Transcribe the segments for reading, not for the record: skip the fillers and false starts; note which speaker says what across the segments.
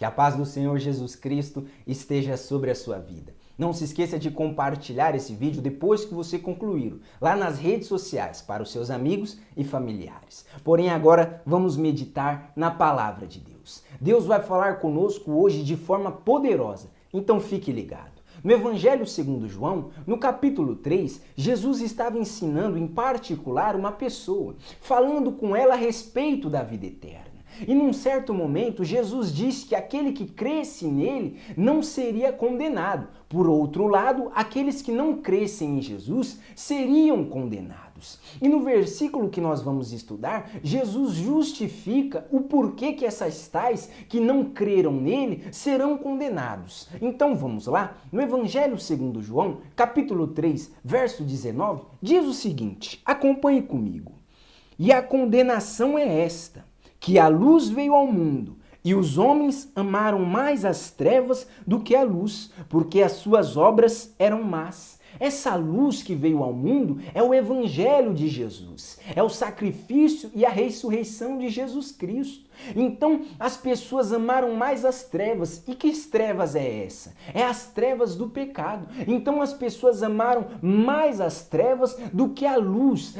Speaker 1: Que a paz do Senhor Jesus Cristo esteja sobre a sua vida. Não se esqueça de compartilhar esse vídeo depois que você concluir, lá nas redes sociais, para os seus amigos e familiares. Porém, agora vamos meditar na palavra de Deus. Deus vai falar conosco hoje de forma poderosa, então fique ligado. No Evangelho segundo João, no capítulo 3, Jesus estava ensinando em particular uma pessoa, falando com ela a respeito da vida eterna. E num certo momento, Jesus disse que aquele que cresce nele não seria condenado. Por outro lado, aqueles que não crescem em Jesus seriam condenados. E no versículo que nós vamos estudar, Jesus justifica o porquê que essas tais que não creram nele serão condenados. Então vamos lá? No Evangelho segundo João, capítulo 3, verso 19, diz o seguinte: acompanhe comigo. E a condenação é esta: que a luz veio ao mundo, e os homens amaram mais as trevas do que a luz, porque as suas obras eram más. Essa luz que veio ao mundo é o Evangelho de Jesus, é o sacrifício e a ressurreição de Jesus Cristo. Então, as pessoas amaram mais as trevas. E que trevas é essa? É as trevas do pecado. Então, as pessoas amaram mais as trevas do que a luz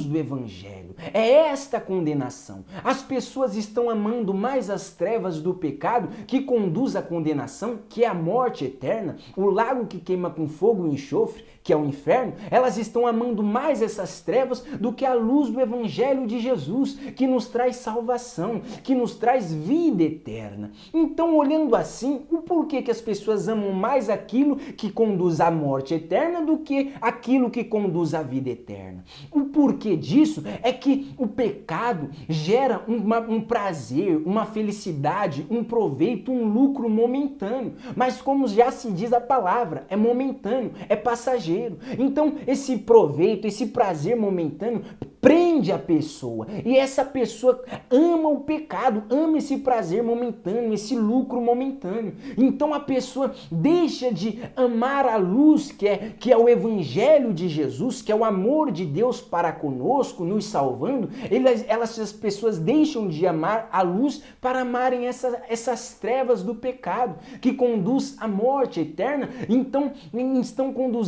Speaker 1: do Evangelho. É esta a condenação. As pessoas estão amando mais as trevas do pecado, que conduz à condenação, que é a morte eterna, o lago que queima com fogo e enxofre, que é o inferno. Elas estão amando mais essas trevas do que a luz do Evangelho de Jesus, que nos traz salvação, que nos traz vida eterna. Então, olhando assim, o porquê que as pessoas amam mais aquilo que conduz à morte eterna do que aquilo que conduz à vida eterna? O porquê disso é que o pecado gera um prazer, uma felicidade, um proveito, um lucro momentâneo. Mas como já se diz a palavra, é momentâneo, é passageiro. Então, esse proveito, esse prazer momentâneo prende a pessoa, e essa pessoa ama o pecado, ama esse prazer momentâneo, esse lucro momentâneo. Então a pessoa deixa de amar a luz, que é o Evangelho de Jesus, que é o amor de Deus para conosco, nos salvando. As pessoas deixam de amar a luz para amarem essas trevas do pecado, que conduz à morte eterna. Então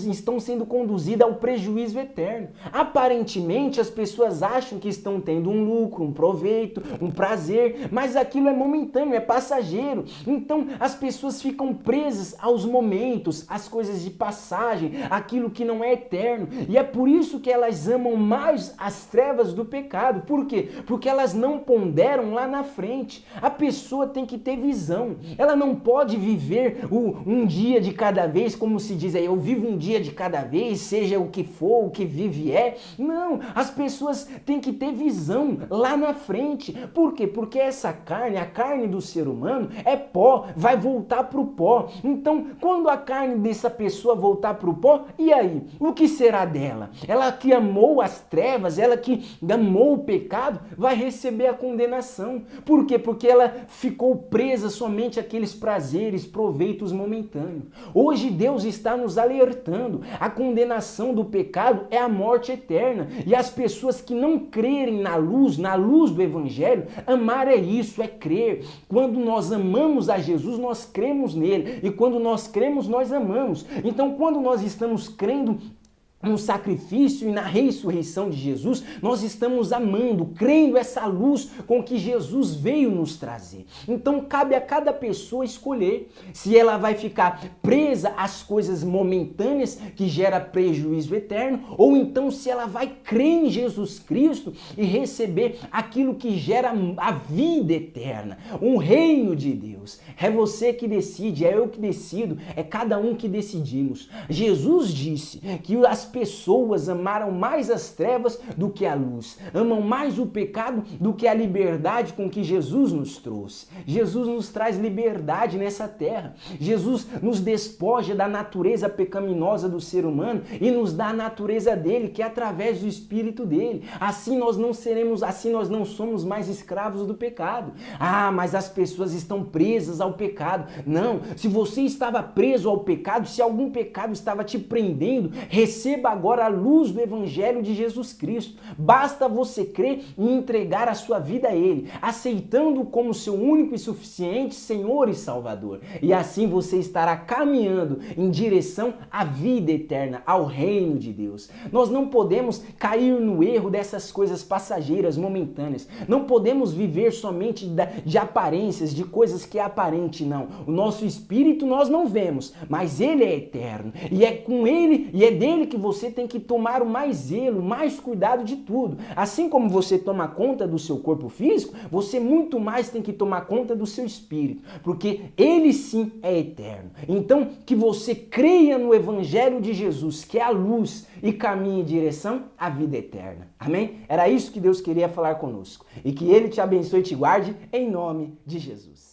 Speaker 1: estão sendo conduzidas ao prejuízo eterno. Aparentemente, as pessoas acham que estão tendo um lucro, um proveito, um prazer, mas aquilo é momentâneo, é passageiro. Então as pessoas ficam presas aos momentos, às coisas de passagem, aquilo que não é eterno. E é por isso que elas amam mais as trevas do pecado. Por quê? Porque elas não ponderam lá na frente. A pessoa tem que ter visão. Ela não pode viver um dia de cada vez, como se diz aí, eu vivo um dia de cada vez, seja o que for, o que vive é. Não, as pessoas têm que ter visão lá na frente. Por quê? Porque essa carne, a carne do ser humano, é pó, vai voltar para o pó. Então, quando a carne dessa pessoa voltar para o pó, e aí? O que será dela? Ela que amou as trevas, ela que amou o pecado, vai receber a condenação. Por quê? Porque ela ficou presa somente àqueles prazeres, proveitos momentâneos. Hoje Deus está nos alertando. A condenação do pecado é a morte eterna. E as pessoas que não crerem na luz do Evangelho, amar é isso, é crer. Quando nós amamos a Jesus, nós cremos nele. E quando nós cremos, nós amamos. Então, quando nós estamos crendo no sacrifício e na ressurreição de Jesus, nós estamos amando, crendo essa luz com que Jesus veio nos trazer. Então cabe a cada pessoa escolher se ela vai ficar presa às coisas momentâneas que gera prejuízo eterno, ou então se ela vai crer em Jesus Cristo e receber aquilo que gera a vida eterna, um reino de Deus. É você que decide, é eu que decido, é cada um que decidimos. Jesus disse que as pessoas amaram mais as trevas do que a luz, amam mais o pecado do que a liberdade com que Jesus nos trouxe. Jesus nos traz liberdade nessa terra. Jesus nos despoja da natureza pecaminosa do ser humano e nos dá a natureza dele, que é através do Espírito dele. Assim nós não somos mais escravos do pecado. Ah, mas as pessoas estão presas ao pecado. Não, se você estava preso ao pecado, se algum pecado estava te prendendo, receba receba agora a luz do Evangelho de Jesus Cristo. Basta você crer e entregar a sua vida a Ele, aceitando-o como seu único e suficiente Senhor e Salvador. E assim você estará caminhando em direção à vida eterna, ao reino de Deus. Nós não podemos cair no erro dessas coisas passageiras, momentâneas. Não podemos viver somente de aparências, de coisas que é aparente, não. O nosso espírito nós não vemos, mas ele é eterno. E é com ele, e é dele que você tem que tomar o mais zelo, o mais cuidado de tudo. Assim como você toma conta do seu corpo físico, você muito mais tem que tomar conta do seu espírito, porque ele sim é eterno. Então, que você creia no Evangelho de Jesus, que é a luz, e caminhe em direção à vida eterna. Amém? Era isso que Deus queria falar conosco. E que Ele te abençoe e te guarde em nome de Jesus.